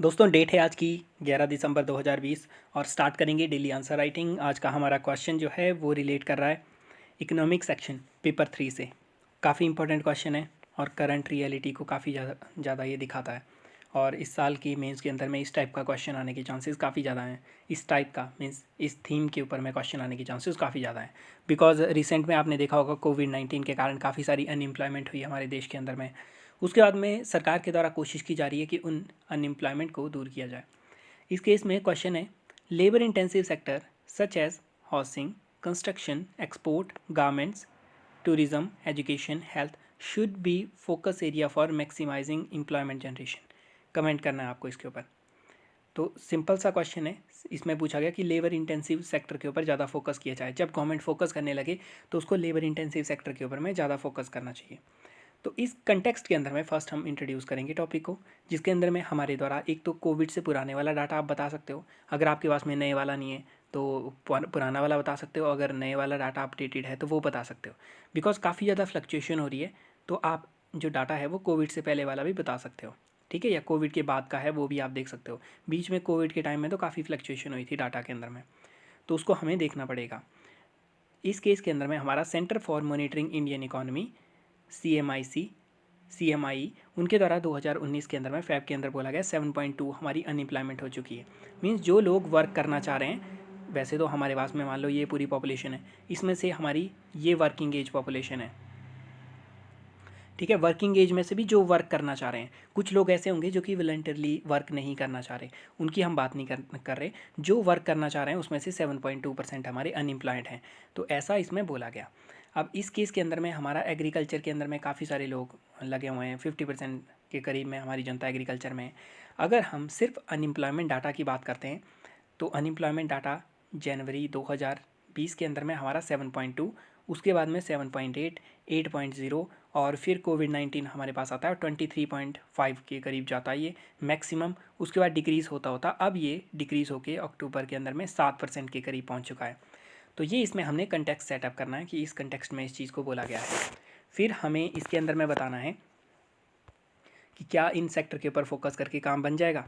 दोस्तों डेट है आज की 11 दिसंबर 2020 और स्टार्ट करेंगे डेली आंसर राइटिंग। आज का हमारा क्वेश्चन जो है वो रिलेट कर रहा है इकोनॉमिक सेक्शन पेपर 3 से। काफ़ी इंपॉर्टेंट क्वेश्चन है और करंट रियलिटी को काफ़ी ज़्यादा ये दिखाता है। और इस साल की मेंस के अंदर में इस टाइप का क्वेश्चन आने के चांसेस काफ़ी ज़्यादा हैं। इस टाइप का मीन्स इस थीम के ऊपर में क्वेश्चन आने के चांसेस काफ़ी ज़्यादा हैं। बिकॉज रिसेंट में आपने देखा होगा कोविड-19 के कारण काफ़ी सारी अनएम्प्लॉयमेंट हुई हमारे देश के अंदर में। उसके बाद में सरकार के द्वारा कोशिश की जा रही है कि उन अनएम्प्लॉयमेंट को दूर किया जाए। इस केस में क्वेश्चन है, labour intensive sector such as housing, construction, export, garments, tourism, education, health should be focus area for maximizing employment generation. Comment करना है आपको इसके ऊपर। तो सिंपल सा क्वेश्चन है। इसमें पूछा गया कि लेबर इंटेंसिव सेक्टर के ऊपर ज़्यादा फोकस किया जाए। जब गवर्नमेंट फोकस करने लगे तो उसको लेबर इंटेंसिव सेक्टर के ऊपर में ज़्यादा फोकस करना चाहिए। तो इस कंटेक्स्ट के अंदर में फर्स्ट हम इंट्रोड्यूस करेंगे टॉपिक को, जिसके अंदर में हमारे द्वारा एक तो कोविड से पुराने वाला डाटा आप बता सकते हो। अगर आपके पास में नए वाला नहीं है तो पुराना वाला बता सकते हो। अगर नए वाला डाटा अपडेटेड है तो वो बता सकते हो। बिकॉज काफ़ी ज़्यादा फ्लक्चुएशन हो रही है तो आप जो डाटा है वो कोविड से पहले वाला भी बता सकते हो। ठीक है, या कोविड के बाद का है वो भी आप देख सकते हो। बीच में कोविड के टाइम में तो काफ़ी फ्लक्चुएशन हुई थी डाटा के अंदर में, तो उसको हमें देखना पड़ेगा। इस केस के अंदर में हमारा centre for monitoring Indian economy CMI उनके द्वारा 2019 के अंदर में फैब के अंदर बोला गया 7.2 हमारी अनएम्प्लॉयमेंट हो चुकी है। मीन्स जो लोग वर्क करना चाह रहे हैं, वैसे तो हमारे पास में मान लो ये पूरी पॉपुलेशन है, इसमें से हमारी ये वर्किंग एज पॉपुलेशन है। ठीक है, वर्किंग एज में से भी जो वर्क करना चाह रहे हैं, कुछ लोग ऐसे होंगे जो कि वॉलंटरली वर्क नहीं करना चाह रहे, उनकी हम बात नहीं कर रहे। जो वर्क करना चाह रहे हैं उसमें से 7.2% हमारे अनएम्प्लॉयड हैं। तो ऐसा इसमें बोला गया। अब इस केस के अंदर में हमारा एग्रीकल्चर के अंदर में काफ़ी सारे लोग लगे हुए हैं, 50% के करीब में हमारी जनता एग्रीकल्चर में है। अगर हम सिर्फ अनएम्प्लॉयमेंट डाटा की बात करते हैं तो अनएम्प्लॉयमेंट डाटा जनवरी 2020 के अंदर में हमारा 7.2, उसके बाद में 7.8, 8.0 और फिर कोविड-19 हमारे पास आता है 23.5 के करीब जाता है ये मैक्सिमम। उसके बाद डिक्रीज़ होता होता अब ये डिक्रीज़ होके अक्टूबर के अंदर में 7% के करीब पहुंच चुका है। तो ये इसमें हमने कंटेक्स्ट सेटअप करना है कि इस कंटेक्स्ट में इस चीज़ को बोला गया है। फिर हमें इसके अंदर में बताना है कि क्या इन सेक्टर के ऊपर फोकस करके काम बन जाएगा।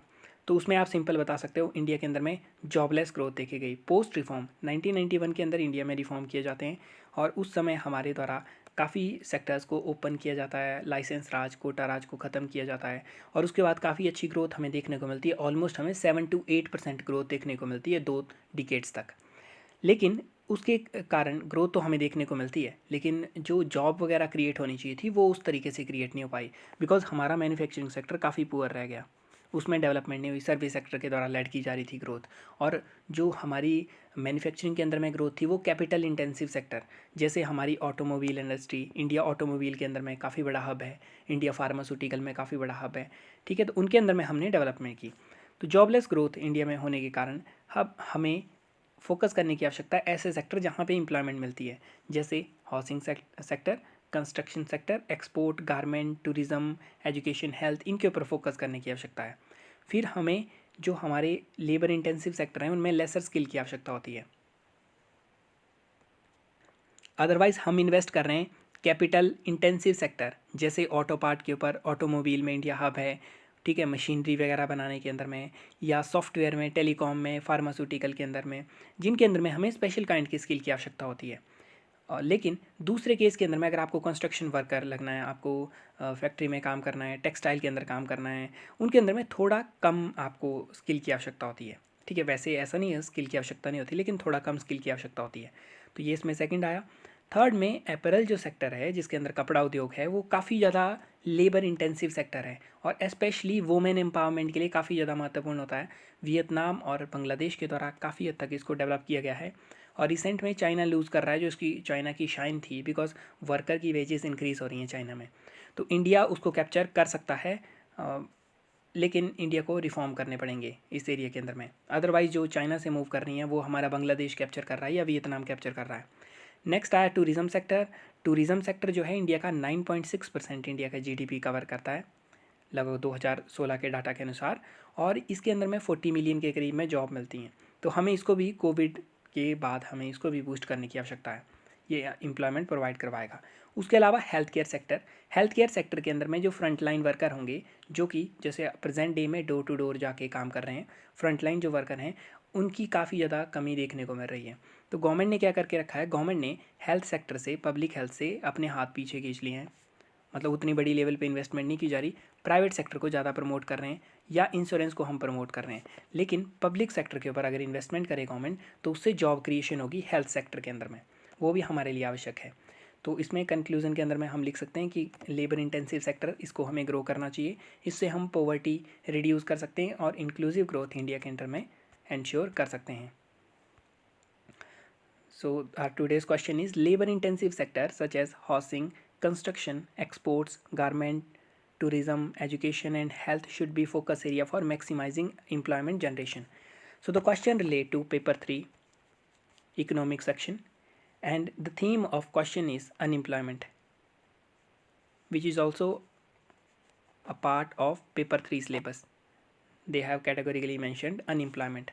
तो उसमें आप सिंपल बता सकते हो, इंडिया के अंदर में जॉबलेस ग्रोथ देखी गई। पोस्ट रिफॉर्म 1991 के अंदर इंडिया में रिफॉर्म किए जाते हैं और उस समय हमारे द्वारा काफ़ी सेक्टर्स को ओपन किया जाता है, लाइसेंस राज, कोटा राज को ख़त्म किया जाता है और उसके बाद काफ़ी अच्छी ग्रोथ हमें देखने को मिलती है। ऑलमोस्ट हमें 7 to 8% ग्रोथ देखने को मिलती है 2 डिकेड्स तक। लेकिन उसके कारण ग्रोथ तो हमें देखने को मिलती है, लेकिन जो जॉब वगैरह क्रिएट होनी चाहिए थी वो उस तरीके से क्रिएट नहीं हो पाई। बिकॉज हमारा मैन्युफैक्चरिंग सेक्टर काफ़ी पुअर रह गया, उसमें डेवलपमेंट नहीं हुई। सर्विस सेक्टर के द्वारा लेड की जा रही थी ग्रोथ। और जो हमारी मैन्युफैक्चरिंग के अंदर में ग्रोथ थी वो कैपिटल इंटेंसिव सेक्टर, जैसे हमारी ऑटोमोबाइल इंडस्ट्री, इंडिया ऑटोमोबाइल के अंदर में काफ़ी बड़ा हब है, इंडिया फार्मास्यूटिकल में काफ़ी बड़ा हब है। ठीक है, तो उनके अंदर में हमने डेवलपमेंट की। तो जॉबलेस ग्रोथ इंडिया में होने के कारण अब हमें फोकस करने की आवश्यकता है ऐसे सेक्टर जहाँ पे एम्प्लॉयमेंट मिलती है, जैसे housing sector, construction sector, export, garment, tourism, education, health, इनके ऊपर फोकस करने की आवश्यकता है। फिर हमें जो हमारे लेबर इंटेंसिव सेक्टर हैं उनमें लेसर स्किल की आवश्यकता होती है। अदरवाइज हम इन्वेस्ट कर रहे हैं कैपिटल इंटेंसिव सेक्टर, जैसे ऑटो पार्ट के ऊपर, ऑटोमोबाइल में इंडिया हब है। ठीक है, मशीनरी वगैरह बनाने के अंदर में, या सॉफ्टवेयर में, टेलीकॉम में, फार्मास्यूटिकल के अंदर में, जिनके अंदर में हमें स्पेशल काइंड की स्किल की आवश्यकता होती है। लेकिन दूसरे केस के अंदर में अगर आपको कंस्ट्रक्शन वर्कर लगना है, आपको फैक्ट्री में काम करना है, टेक्सटाइल के अंदर काम करना है, उनके अंदर में थोड़ा कम आपको स्किल की आवश्यकता होती है। ठीक है, वैसे ऐसा नहीं है स्किल की आवश्यकता नहीं होती, लेकिन थोड़ा कम स्किल की आवश्यकता होती है। तो ये इसमें सेकंड आया। थर्ड में अपैरल जो सेक्टर है, जिसके अंदर कपड़ा उद्योग है, वो काफ़ी ज़्यादा लेबर इंटेंसिव सेक्टर है और स्पेशली वुमेन एम्पावरमेंट के लिए काफ़ी ज़्यादा महत्वपूर्ण होता है। वियतनाम और बांग्लादेश के द्वारा काफ़ी हद तक इसको डेवलप किया गया है और रिसेंट में चाइना लूज़ कर रहा है, जो इसकी चाइना की शाइन थी, बिकॉज वर्कर की वेजेस इंक्रीज़ हो रही हैं चाइना में। तो इंडिया उसको कैप्चर कर सकता है, लेकिन इंडिया को रिफॉर्म करने पड़ेंगे इस एरिया के अंदर में। अदरवाइज जो चाइना से मूव कर रही हैं वो हमारा बांग्लादेश कैप्चर कर रहा है या वियतनाम कैप्चर कर रहा है। नेक्स्ट आया टूरिज़्म सेक्टर। टूरिज़्म सेक्टर जो है इंडिया का 9.6% इंडिया का जीडीपी कवर करता है लगभग 2016 के डाटा के अनुसार, और इसके अंदर में 40 मिलियन के करीब में जॉब मिलती हैं। तो हमें इसको भी कोविड के बाद हमें इसको भी बूस्ट करने की आवश्यकता है। ये एम्प्लॉयमेंट प्रोवाइड करवाएगा। उसके अलावा हेल्थ केयर सेक्टर के अंदर में जो फ्रंट लाइन वर्कर होंगे, जो कि जैसे प्रेजेंट डे में डोर टू डोर जाके काम कर रहे हैं, फ्रंट लाइन जो वर्कर हैं उनकी काफ़ी ज़्यादा कमी देखने को मिल रही है। तो गवर्नमेंट ने क्या करके रखा है, गवर्नमेंट ने हेल्थ सेक्टर से, पब्लिक हेल्थ से अपने हाथ पीछे खींच लिए हैं। मतलब उतनी बड़ी लेवल पे इन्वेस्टमेंट नहीं की जा रही, प्राइवेट सेक्टर को ज़्यादा प्रमोट कर रहे हैं या इंश्योरेंस को हम प्रमोट कर रहे हैं। लेकिन पब्लिक सेक्टर के ऊपर अगर इन्वेस्टमेंट करे गवर्नमेंट तो उससे जॉब क्रिएशन होगी हेल्थ सेक्टर के अंदर में, वो भी हमारे लिए आवश्यक है। तो इसमें कंक्लूजन के अंदर में हम लिख सकते हैं कि लेबर इंटेंसिव सेक्टर, इसको हमें ग्रो करना चाहिए, इससे हम पॉवर्टी रिड्यूस कर सकते हैं और इंक्लूसिव ग्रोथ इंडिया के अंदर में इंश्योर कर सकते हैं। So our today's question is labor intensive sector such as housing, construction, exports, garment, tourism, education and health should be focus area for maximizing employment generation. So the question relate to paper 3 economic section, and the theme of question is unemployment, which is also a part of paper 3 syllabus. They have categorically mentioned unemployment.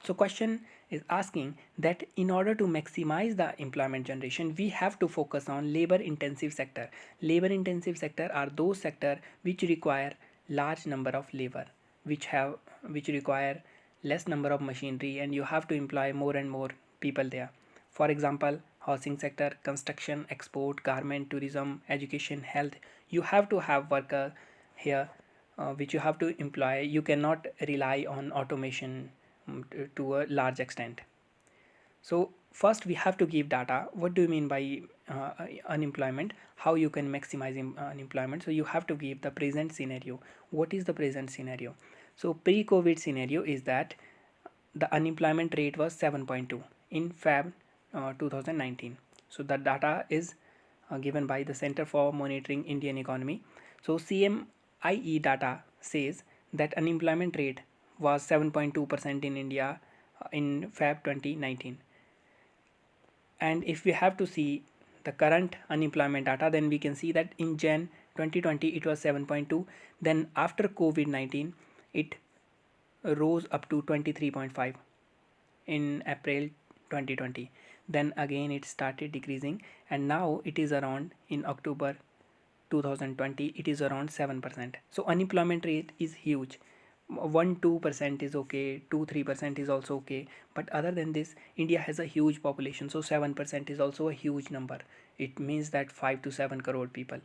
So question is asking that in order to maximize the employment generation, we have to focus on labor intensive sector. Labor intensive sector are those sector which require large number of labor, which require less number of machinery, and you have to employ more and more people there. For example, housing sector, construction, export, garment, tourism, education, health. You have to have worker here, which you have to employ. You cannot rely on automation to a large extent. So first we have to give data. What do you mean by unemployment? How you can maximize unemployment? So you have to give the present scenario. What is the present scenario? So pre-COVID scenario is that the unemployment rate was 7.2 in Feb 2019. So the data is given by the Center for Monitoring Indian Economy. So CMIE data says that unemployment rate was 7.2% in India in Feb 2019. And if we have to see the current unemployment data, then we can see that in Jan 2020 it was 7.2. Then after COVID-19 it rose up to 23.5 in April 2020. Then again it started decreasing, and now it is around in October 2020 it is around 7%. So unemployment rate is huge. 1-2% is okay, 2-3% is also okay, but other than this India has a huge population, so 7% is also a huge number. It means that 5 to 7 crore people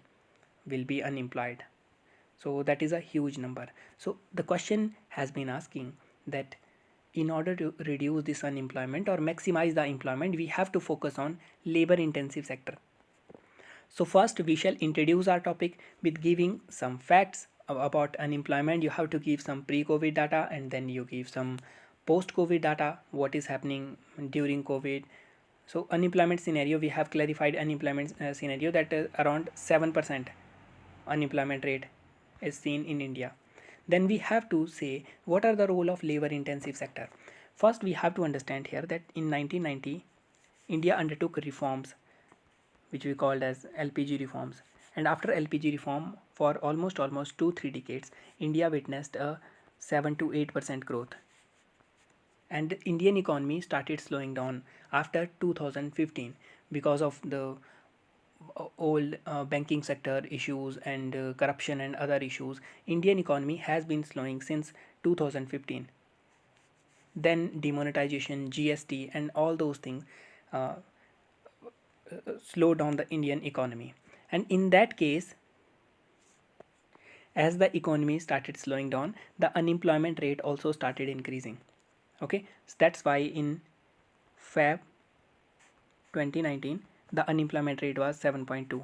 will be unemployed. So that is a huge number. So the question has been asking that in order to reduce this unemployment or maximize the employment, we have to focus on labor intensive sector. So first we shall introduce our topic with giving some facts about unemployment. You have to give some pre-COVID data, and then you give some post-COVID data, what is happening during COVID. So unemployment scenario, we have clarified unemployment scenario that around 7% unemployment rate is seen in India. Then we have to say what are the role of labor intensive sector. First we have to understand here that in 1990 India undertook reforms which we called as LPG reforms. And after LPG reform, for almost 2-3 decades, India witnessed a 7 to 8% growth. And the Indian economy started slowing down after 2015 because of the old banking sector issues and corruption and other issues. Indian economy has been slowing since 2015. Then demonetization, GST, and all those things uh, slow down the Indian economy. And in that case, as the economy started slowing down, the unemployment rate also started increasing. Okay, so that's why in Feb 2019 the unemployment rate was 7.2.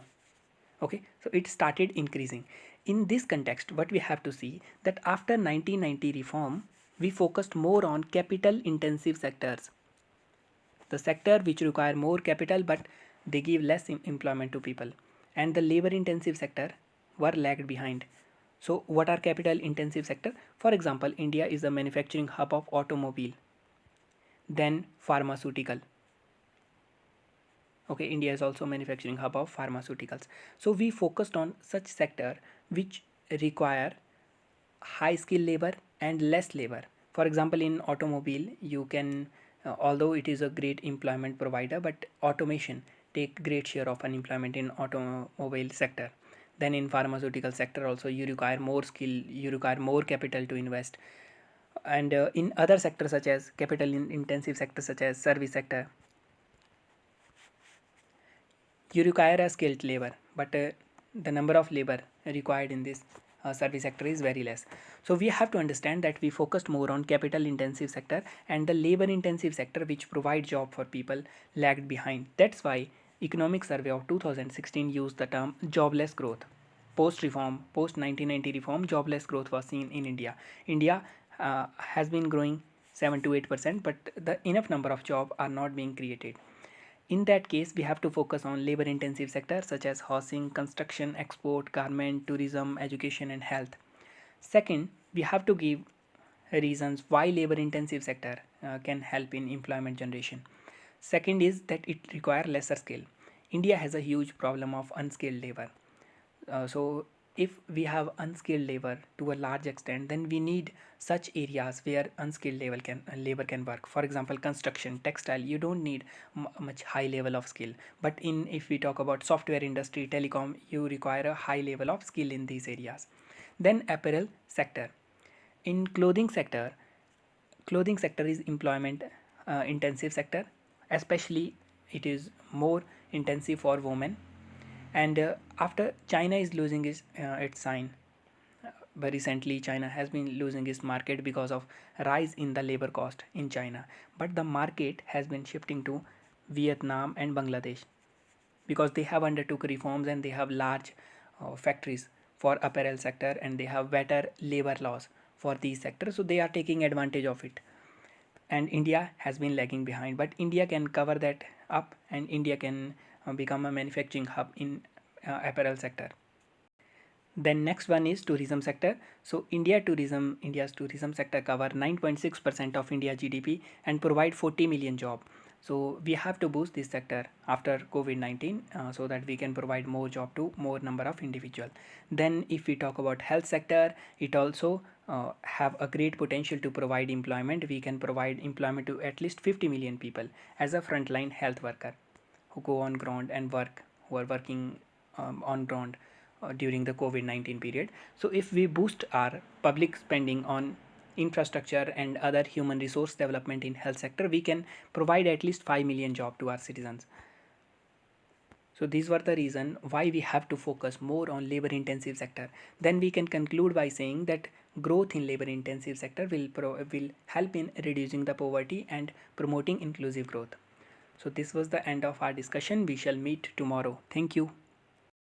Okay, so it started increasing. In this context, what we have to see that after 1990 reform, we focused more on capital intensive sectors, the sector which require more capital but they give less employment to people, and the labor intensive sector were lagged behind. So what are capital intensive sector? For example, India is the manufacturing hub of automobile, then pharmaceutical. Okay, India is also manufacturing hub of pharmaceuticals. So we focused on such sector which require high skill labor and less labor. For example, in automobile you can although it is a great employment provider, but automation take great share of unemployment in automobile sector. Then in pharmaceutical sector also you require more skill, you require more capital to invest. And in other sectors such as capital intensive sectors such as service sector, you require a skilled labor, but the number of labor required in this service sector is very less. So we have to understand that we focused more on capital intensive sector, and the labor intensive sector which provide job for people lagged behind. That's why economic survey of 2016 used the term jobless growth. Post reform, post 1990 reform, jobless growth was seen in India has been growing 7 to 8%, but the enough number of jobs are not being created. In that case, we have to focus on labor intensive sectors such as housing, construction, export, garment, tourism, education and health. Second, we have to give reasons why labor intensive sector can help in employment generation. Second is that it require lesser skill. India has a huge problem of unskilled labor. So if we have unskilled labor to a large extent, then we need such areas where unskilled labor can work. For example, construction, textile, you don't need much high level of skill. But in if we talk about software industry, telecom, you require a high level of skill in these areas. Then apparel sector. In clothing sector is employment intensive sector, especially it is more intensive for women. And after China is losing its sign, but recently China has been losing its market because of rise in the labor cost in China, but the market has been shifting to Vietnam and Bangladesh because they have undertook reforms and they have large factories for apparel sector and they have better labor laws for these sectors, so they are taking advantage of it. And India has been lagging behind, but India can cover that up and India can become a manufacturing hub in apparel sector. Then next one is tourism sector. So India's tourism sector cover 9.6% of India GDP and provide 40 million job. So we have to boost this sector after COVID-19 so that we can provide more job to more number of individual. Then if we talk about health sector, it also have a great potential to provide employment. We can provide employment to at least 50 million people as a frontline health worker who go on ground and work, who are working on ground during the COVID-19 period. So if we boost our public spending on infrastructure and other human resource development in health sector, we can provide at least 5 million job to our citizens. So these were the reason why we have to focus more on labor intensive sector. Then we can conclude by saying that growth in labor intensive sector will help in reducing the poverty and promoting inclusive growth. So this was the end of our discussion. We shall meet tomorrow. Thank you.